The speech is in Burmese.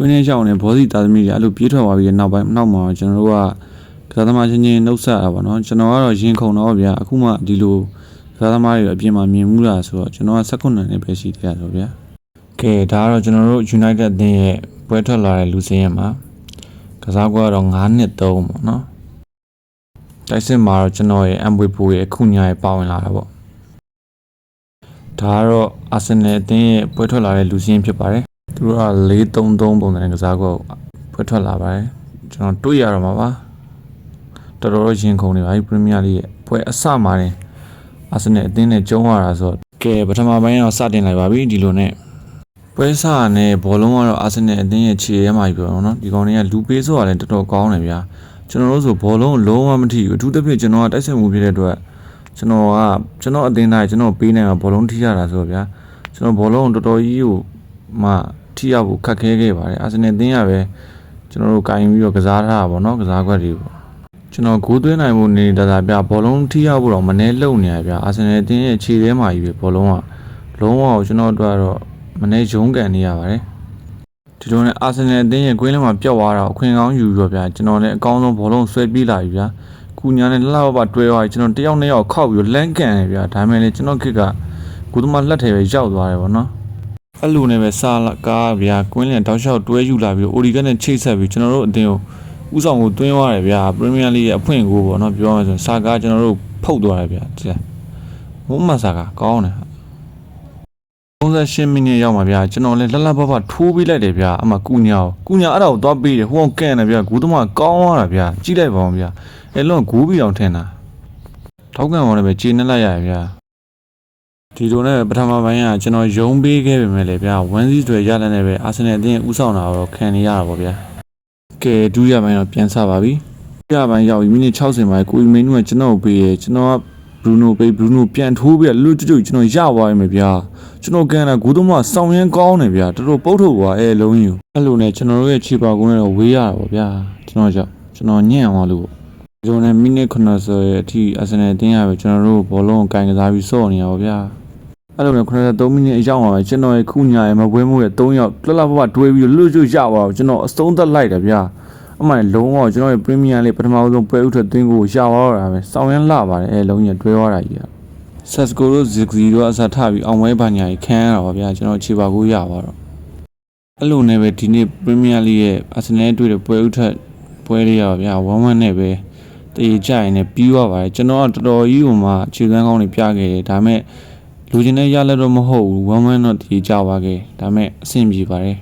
ကွင်းထဲရောက်နေဘောစီသားသမီးတွေအဲ့လိုပြေးထွက်သွားပြီးနောက်မှာကျွန်တော်တို့ကစားသမားချင်းနှုတ်ဆက်တာပေါ့နော်ကျွန်တော်ကတော့ရင်ခုန်တော့ဗျာအခုမှဒီလိုကစားသမားတွေအပြင်မှာမြင်မှုလားဆိုတော့ကျွန်တော်က16နှစ်ပဲရှိသေးတာဆိုဗျာကဲဒါကတော့ကျွန်တော်တို့ United အသင်းရဲ့ပွဲထွက်လာတဲ့လူစင်းရဲ့မှာကစားကွက်ကတော့9-3ပေါ့နော်တိုက်စစ်မှာတော့ကျွန်တော်ရဲ့ Mbwepo ရဲ့အခုညရဲ့ပါဝင်လာတာပေါ့ဒါကတော့ Arsenal အသင်းရဲ့ပွဲထွက်လာတဲ့လူစင်းဖြစ်ပါတယ်သူတို့က4-3-3ပုံစံနဲ့ကစားကွက်ပွဲထွက်လာပါတယ်ကျွန်တော်တွေ့ရတော့မှာပါတော်တော်ရင်ခုန်နေပါပြီ Premier League ရဲ့ပွဲအစမှာတင် Arsenal အသင်းနဲ့ကျုံးရတာဆိုတော့ကဲပထမပိုင်းတော့စတင်လိုက်ပါပြီဒီလိုနဲ့ပွဲစနဲ့ဘောလုံးကတော့ Arsenal အသင်းရဲ့ခြေထဲမှာပြောတော့နော်ဒီကောင်တွေကလူပေးဆိုတာလည်းတော်တော်ကောင်းတယ်ဗျာကျွန်တော်တို့ဆိုဘောလုံးလုံးဝမထိဘူးအထူးသဖြင့်ကျွန်တော်ကတိုက်စစ်မှုဖြစ်တဲ့အတွက်ကျွန်တော်အသင်းသားကျွန်တော်ပေးနိုင်မှာဘောလုံးထိရတာဆိုတော့ဗျာကျွန်တော်ဘောလုံးတော်တော်ကြီးကိုမှထိရဖို့ခက်ခဲခဲ့ပါတယ် Arsenal အသင်းကပဲကျွန်တော်တို့ကင်ပြီးတော့ကစားထားတာပေါ့နော်ကစားကွက်တွေပေါ့ကျွန်တော်ဂိုးသွင်းနိုင်ဖို့နေတာဗျာဘောလုံးထိရဖို့တော့မနှဲလုံနေရဗျာ Arsenal အသင်းရဲ့ခြေထဲမှာကြီးပဲဘောလုံးကလုံးဝကိုကျွန်တော်တို့ကတော့မနှဲရုံးကန်နေရပါတယ်ဒီလိုနဲ့ Arsenal အသင်းရဲ့ကွင်းထဲမှာပျောက်သွားတာအခွင့်ကောင်းယူပြီးတော့ဗျာကျွန်တော်လည်းအကောင်းဆုံးဘောလုံးဆွဲပြေးလာပြီဗျာကူညာနဲ့လှပတွဲသွားပြီကျွန်တော်တယောက်နဲ့ယောက်ခောက်ပြီးလန်းကန်နေဗျာဒါမှမဟုတ်ကျွန်တော်ခစ်ကကုသမလက်ထဲပဲရောက်သွားတယ်ဗောနော်အဲ့လိုနဲ့ပဲစာကားဗျာကွင်းလျံတောက်လျှောက်တွဲယူလာပြီးအိုဒီဂန်နဲ့ချိတ်ဆက်ပြီးကျွန်တော်တို့အသင်းကိုဥဆောင်ကိုတွင်းသွားတယ်ဗျာ Premier League ရဲ့အဖွင့်ကိုဗောနော်ပြောရမယ်ဆိုစာကားကျွန်တော်တို့ဖုတ်သွားတယ်ဗျာဒီလားဘုံမစာကားကောင်းတယ်38မိနစ်ရောက်မှာဗျာကျွန်တော်လည်းလှပထိုးပေးလိုက်တယ်ဗျာအမှကူညာအဲ့ဒါကိုသွားပေးတယ်ဟိုအောင်ကန်တယ်ဗျာဂူးသမားကောင်းသွားတာဗျာကြည့်လိုက်ပါဦးဗျာအဲ့လုံးဂူးပြီးအောင်ထင်တာထောက်ကန်အောင်လည်းပဲခြေနဲ့လိုက်ရရဗျာဒီလိုနဲ့ပထမပိုင်းကကျွန်တော်ယုံပေးခဲ့ပေမဲ့လေဗျာ1-0တွေရတဲ့နဲ့ပဲအာဆင်နယ်အသင်းဥဆောင်တာတော့ခံနေရတာပေါ့ဗျာကဲဒုတိယပိုင်းတော့ပြန်ဆပါပြီဒုတိယပိုင်းရောက်ပြီမိနစ်60မှာကိုအီမင်းကကျွန်တော်ပေးတယ်ကျွန်တော်ကဘရူနိုပြန်ထိုးပြီးလွတ်ကျွတ်ကျွန်တော်ရသွားရမယ်ဗျာကျွန်တော်ကန်တာဂူးသမားစောင်းရမ်းကောင်းတယ်ဗျာတော်တော်ပုတ်ထုတ်သွားအဲလုံးယူအဲ့လိုနဲ့ကျွန်တော်တို့ရဲ့ခြေပါကုန်းနဲ့တော့ဝေးရတာပေါ့ဗျာကျွန်တော်ညံ့အောင်လို့ဒီလိုနဲ့မိနစ်90ရဲ့အထိအာဆင်နယ်အသင်းရပဲကျွန်တော်တို့ဘောလုံးကိုကန်ကစားပြီးစော့နေရပါဗျာအဲ့လိုနဲ့93မိနစ်အရောက်ပါပဲကျွန်တော်ရဲ့ခုညာရဲ့မပွဲမှုရဲ့3ယောက်လှပတွဲပြီးလွတ်ကျွတ်ရသွားတော့ကျွန်တော်အစုံသက်လိုက်တယ်ဗျာအမှန်လုံးဝကျွန်တော်ရဲ့ Premier League ပထမဆုံးပွဲဥထွက်သွင်းကိုရသွားတာပဲစောင်းရမ်းလာပါတယ်အဲလုံးကြီးတွဲသွားတာကြီးSesko တို့ Ziggy တို့အစားထားပြီးအောင်ပွဲဘာညာကြီးခံရတာပါဗျာကျွန်တော်ခြေပါကိုရပါတော့အဲ့လိုနဲ့ပဲဒီနေ့ Premier League ရဲ့ Arsenal တွေ့တဲ့ပွဲဥထွက်ပွဲလေးရပါဗျာ1-1နဲ့ပဲတေးကြရင်လည်းပြီးသွားပါတယ်ကျွန်တော်ကတော်တော်ကြီးဟိုမှာခြေစမ်းကောင်းတွေပြခဲ့တယ်ဒါပေမဲ့လူချင်းနဲ့ရလက်တော့မဟုတ်ဘူး1-1တော့တေးကြပါခဲ့ဒါပေမဲ့အဆင်ပြေပါတယ်